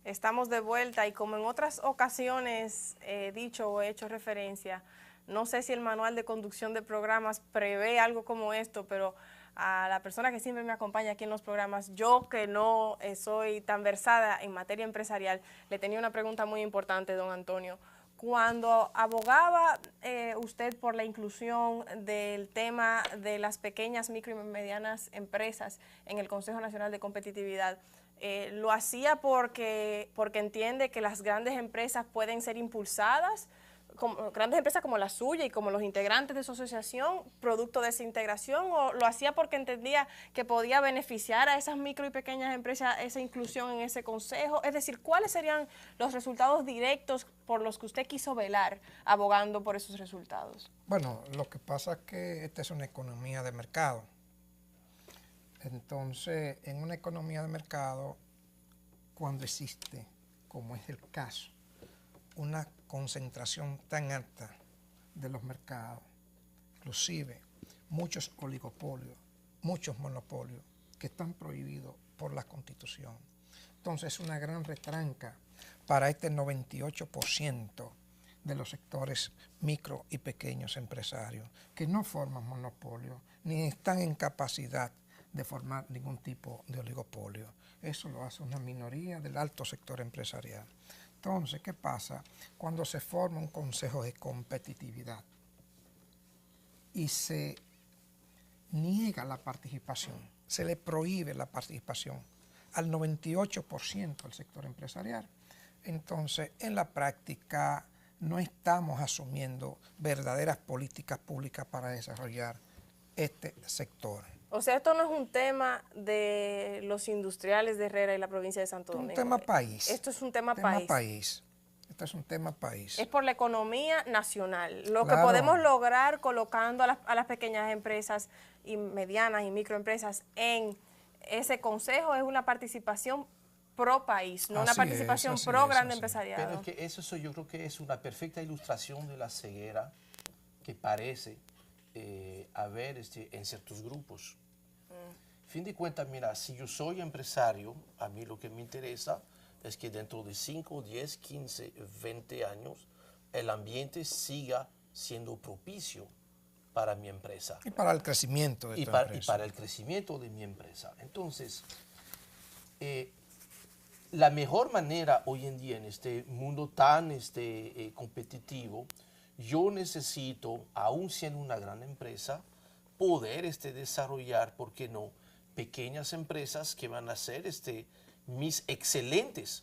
Estamos de vuelta y como en otras ocasiones he dicho o he hecho referencia, no sé si el manual de conducción de programas prevé algo como esto, pero a la persona que siempre me acompaña aquí en los programas, yo que no soy tan versada en materia empresarial, le tenía una pregunta muy importante, don Antonio. Cuando abogaba usted por la inclusión del tema de las pequeñas, micro y medianas empresas en el Consejo Nacional de Competitividad, ¿lo hacía porque entiende que las grandes empresas pueden ser impulsadas, como grandes empresas como la suya y como los integrantes de su asociación, producto de esa integración, o lo hacía porque entendía que podía beneficiar a esas micro y pequeñas empresas esa inclusión en ese consejo? Es decir, ¿cuáles serían los resultados directos por los que usted quiso velar abogando por esos resultados? Bueno, lo que pasa es que esta es una economía de mercado. Entonces, en una economía de mercado, cuando existe, como es el caso, una concentración tan alta de los mercados, inclusive muchos oligopolios, muchos monopolios que están prohibidos por la Constitución. Entonces es una gran retranca para este 98% de los sectores micro y pequeños empresarios que no forman monopolio ni están en capacidad de formar ningún tipo de oligopolio. Eso lo hace una minoría del alto sector empresarial. Entonces, ¿qué pasa cuando se forma un consejo de competitividad y se niega la participación, se le prohíbe la participación al 98% del sector empresarial? Entonces, en la práctica, no estamos asumiendo verdaderas políticas públicas para desarrollar este sector. O sea, esto no es un tema de los industriales de Herrera y la provincia de Santo Domingo. Es un tema país. Esto es un tema país. Esto es un tema país. Es por la economía nacional. Lo Claro. que podemos lograr colocando a las pequeñas empresas y medianas y microempresas en ese consejo es una participación pro país, no una participación pro grande empresariado. Pero es que eso yo creo que es una perfecta ilustración de la ceguera que parece haber en ciertos grupos. Fin de cuentas, mira, si yo soy empresario, a mí lo que me interesa es que dentro de 5, 10, 15, 20 años el ambiente siga siendo propicio para mi empresa. Y para el crecimiento de tu empresa. Y para el crecimiento de mi empresa. Entonces, la mejor manera hoy en día en este mundo tan competitivo, yo necesito, aún siendo una gran empresa, poder desarrollar, ¿por qué no?, pequeñas empresas que van a ser mis excelentes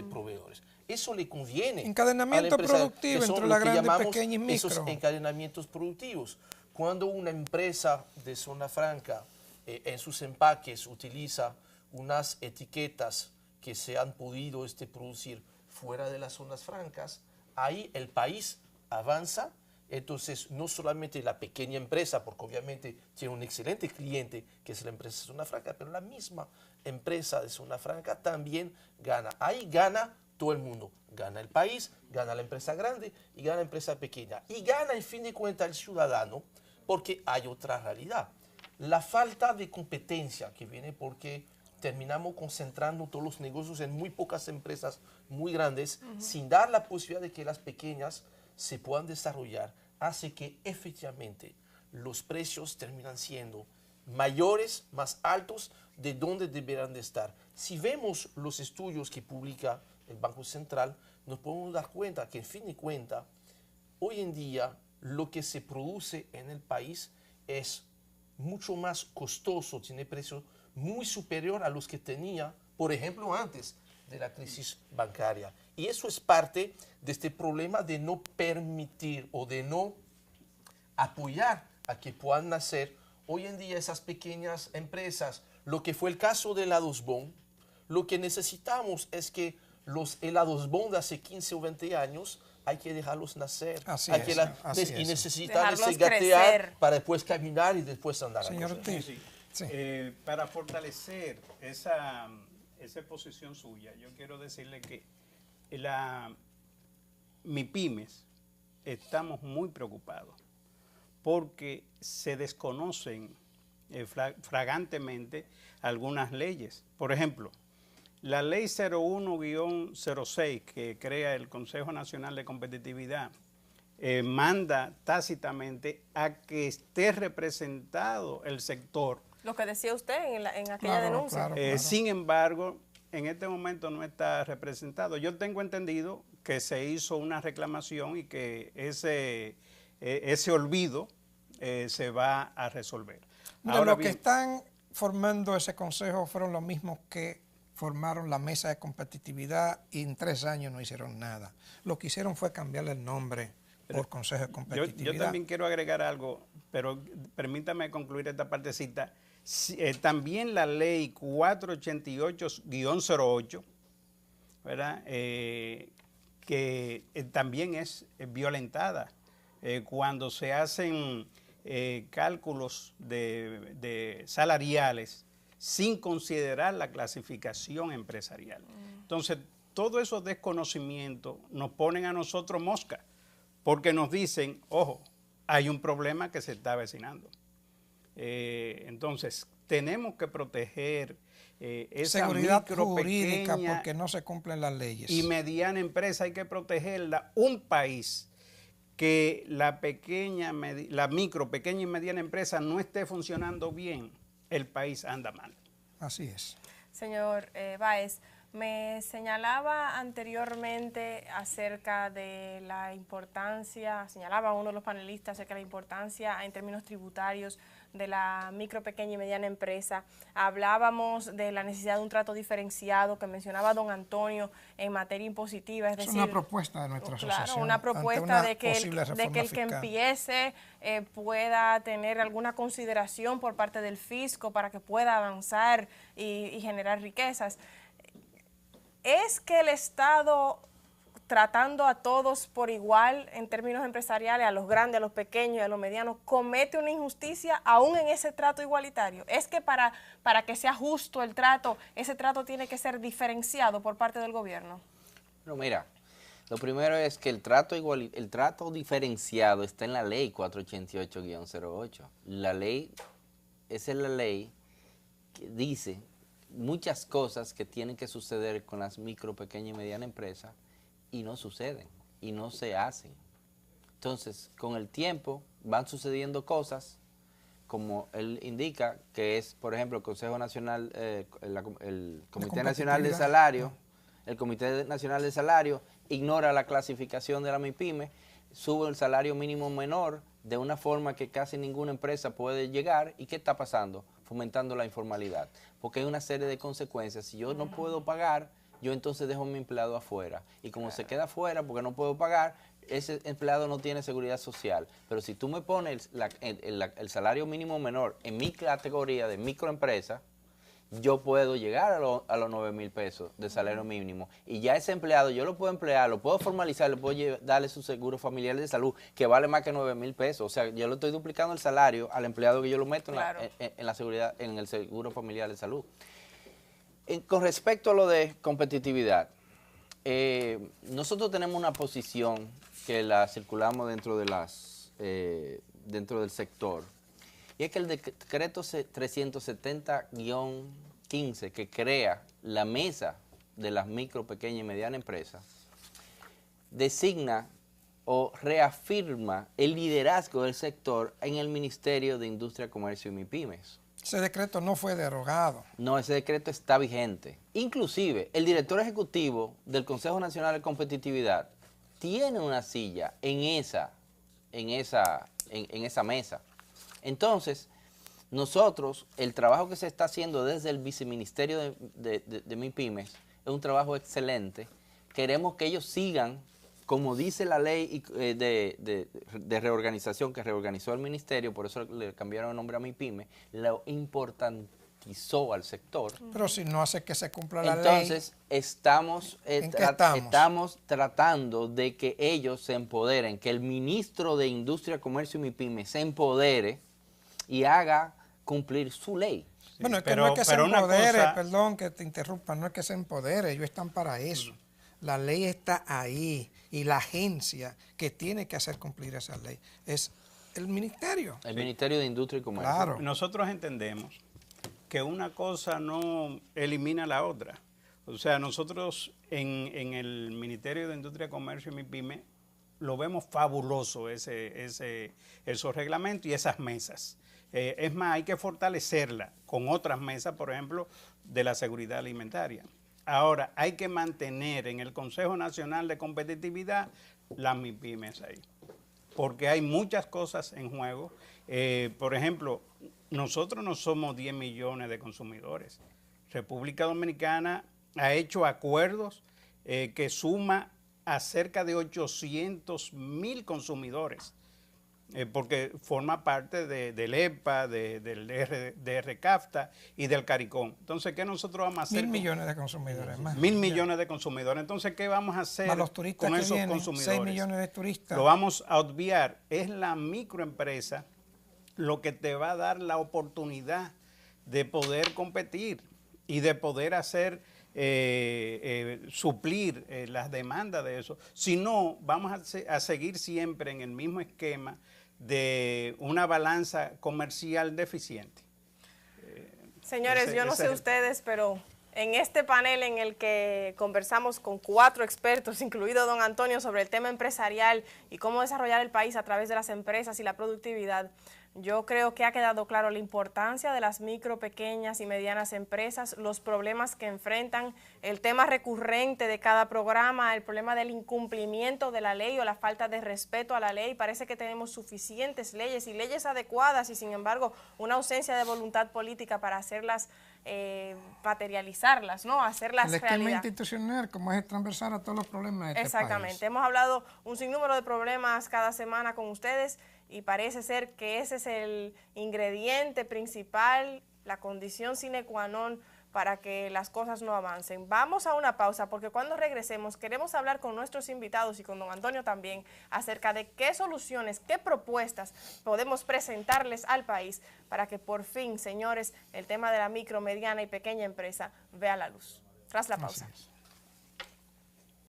proveedores. Eso le conviene. Encadenamiento productivo entre la grande, pequeña y micro. Esos encadenamientos productivos. Cuando una empresa de zona franca en sus empaques utiliza unas etiquetas que se han podido producir fuera de las zonas francas, ahí el país avanza. Entonces, no solamente la pequeña empresa, porque obviamente tiene un excelente cliente, que es la empresa de zona franca, pero la misma empresa de zona franca también gana. Ahí gana todo el mundo. Gana el país, gana la empresa grande y gana la empresa pequeña. Y gana, en fin de cuentas, el ciudadano, porque hay otra realidad. La falta de competencia que viene porque terminamos concentrando todos los negocios en muy pocas empresas muy grandes, sin dar la posibilidad de que las pequeñas se puedan desarrollar, hace que efectivamente los precios terminan siendo mayores, más altos de donde deberán de estar. Si vemos los estudios que publica el Banco Central, nos podemos dar cuenta que, en fin de cuentas, hoy en día lo que se produce en el país es mucho más costoso, tiene precios muy superior a los que tenía, por ejemplo, antes de la crisis bancaria. Y eso es parte de este problema de no permitir o de no apoyar a que puedan nacer hoy en día esas pequeñas empresas. Lo que fue el caso de helados Bon, lo que necesitamos es que los helados Bon de hace 15 o 20 años hay que dejarlos nacer. Y necesitar ese gatear para después caminar y después andar. Señor Ortiz. Sí. Para fortalecer esa posición suya, yo quiero decirle que MIPYMES estamos muy preocupados porque se desconocen flagrantemente algunas leyes. Por ejemplo, La ley 01-06 que crea el Consejo Nacional de Competitividad manda tácitamente a que esté representado el sector. Lo que decía usted en aquella denuncia. Claro. Sin embargo, en este momento no está representado. Yo tengo entendido que se hizo una reclamación y que ese olvido se va a resolver. Mira, Ahora los que bien, están formando ese consejo fueron los mismos que formaron la mesa de competitividad y en 3 años no hicieron nada. Lo que hicieron fue cambiarle el nombre por Consejo de Competitividad. yo también quiero agregar algo, pero permítame concluir esta partecita. También la ley 488-08, ¿verdad? Que también es violentada cuando se hacen cálculos de salariales sin considerar la clasificación empresarial. Entonces, todos esos desconocimientos nos ponen a nosotros mosca, porque nos dicen, ojo, hay un problema que se está avecinando. Entonces, tenemos que proteger esa seguridad micro, jurídica pequeña porque no se cumplen las leyes. y mediana empresa, hay que protegerla. Un país que la micro, pequeña y mediana empresa no esté funcionando bien, el país anda mal. Así es. Señor Báez, me señalaba anteriormente acerca de la importancia, señalaba uno de los panelistas acerca de la importancia en términos tributarios de la micro, pequeña y mediana empresa. Hablábamos de la necesidad de un trato diferenciado que mencionaba don Antonio en materia impositiva. Es decir, una propuesta de nuestra asociación. Claro, una propuesta de que el que empiece pueda tener alguna consideración por parte del fisco para que pueda avanzar y generar riquezas. ¿Es que el Estado, tratando a todos por igual en términos empresariales, a los grandes, a los pequeños y a los medianos, comete una injusticia aún en ese trato igualitario? ¿Es que para que sea justo el trato, ese trato tiene que ser diferenciado por parte del gobierno? No, mira, lo primero es que el trato diferenciado está en la ley 488-08. Esa es la ley que dice muchas cosas que tienen que suceder con las micro, pequeñas y medianas empresas y no suceden y no se hacen. Entonces, con el tiempo van sucediendo cosas, como él indica, que es, por ejemplo, el Consejo Nacional, el Comité Nacional de Salario, el Comité Nacional de Salario ignora la clasificación de la MIPYME, sube el salario mínimo menor de una forma que casi ninguna empresa puede llegar. ¿Y qué está pasando? Fomentando la informalidad, porque hay una serie de consecuencias. Si yo no puedo pagar, yo entonces dejo a mi empleado afuera, y como se queda afuera porque no puedo pagar, ese empleado no tiene seguridad social. Pero si tú me pones el salario mínimo menor en mi categoría de microempresa, yo puedo llegar a los 9,000 pesos de salario mínimo, y ya ese empleado yo lo puedo emplear, lo puedo formalizar, le puedo darle su seguro familiar de salud, que vale más que 9,000 pesos. O sea, yo le estoy duplicando el salario al empleado que yo lo meto en la seguridad, en el seguro familiar de salud. Con respecto a lo de competitividad, nosotros tenemos una posición que la circulamos dentro del sector, y es que el decreto 370-15 que crea la mesa de las micro, pequeñas y medianas empresas designa o reafirma el liderazgo del sector en el Ministerio de Industria, Comercio y MIPYMES. Ese decreto no fue derogado. No, ese decreto está vigente. Inclusive, el director ejecutivo del Consejo Nacional de Competitividad tiene una silla en esa mesa. Entonces, nosotros, el trabajo que se está haciendo desde el viceministerio de MIPYMES es un trabajo excelente. Queremos que ellos sigan, como dice la ley de reorganización que reorganizó el ministerio, por eso le cambiaron el nombre a MIPYME, lo importantizó al sector. Pero si no hace que se cumpla la ley. Entonces, estamos tratando de que ellos se empoderen, que el ministro de Industria, Comercio y MIPYME se empodere y haga cumplir su ley. Bueno, es que no es que se empodere, perdón que te interrumpa, no es que se empodere, ellos están para eso. La ley está ahí y la agencia que tiene que hacer cumplir esa ley es el ministerio. El Ministerio de Industria y Comercio. Claro. Nosotros entendemos que una cosa no elimina la otra. O sea, nosotros en el Ministerio de Industria, Comercio y MIPYME lo vemos fabuloso esos reglamentos y esas mesas. Es más, hay que fortalecerla con otras mesas, por ejemplo, de la seguridad alimentaria. Ahora, hay que mantener en el Consejo Nacional de Competitividad las MIPYMES ahí, porque hay muchas cosas en juego. Por ejemplo, nosotros no somos 10 millones de consumidores. República Dominicana ha hecho acuerdos que suma a cerca de 800,000 consumidores, porque forma parte del EPA, del DR-CAFTA y del CARICOM. Entonces, ¿qué nosotros vamos a hacer? 1.000 millones de consumidores más. 1.000 millones de consumidores. Entonces, ¿qué vamos a hacer Más los turistas con que esos vienen, consumidores? 6 millones de turistas. Lo vamos a obviar. Es la microempresa lo que te va a dar la oportunidad de poder competir y de poder hacer suplir las demandas de eso. Si no, vamos a seguir siempre en el mismo esquema de una balanza comercial deficiente. Señores, yo no sé ustedes, pero en este panel en el que conversamos con 4 expertos, incluido don Antonio, sobre el tema empresarial y cómo desarrollar el país a través de las empresas y la productividad, yo creo que ha quedado claro la importancia de las micro, pequeñas y medianas empresas, los problemas que enfrentan, el tema recurrente de cada programa, el problema del incumplimiento de la ley o la falta de respeto a la ley. Parece que tenemos suficientes leyes y leyes adecuadas y sin embargo una ausencia de voluntad política para hacerlas, materializarlas, ¿no? Hacerlas realidad. El esquema institucional, como es transversal a todos los problemas de este Exactamente. país. Hemos hablado un sinnúmero de problemas cada semana con ustedes y parece ser que ese es el ingrediente principal, la condición sine qua non para que las cosas no avancen. Vamos a una pausa porque cuando regresemos queremos hablar con nuestros invitados y con don Antonio también acerca de qué soluciones, qué propuestas podemos presentarles al país para que por fin, señores, el tema de la micro, mediana y pequeña empresa vea la luz. Tras la pausa.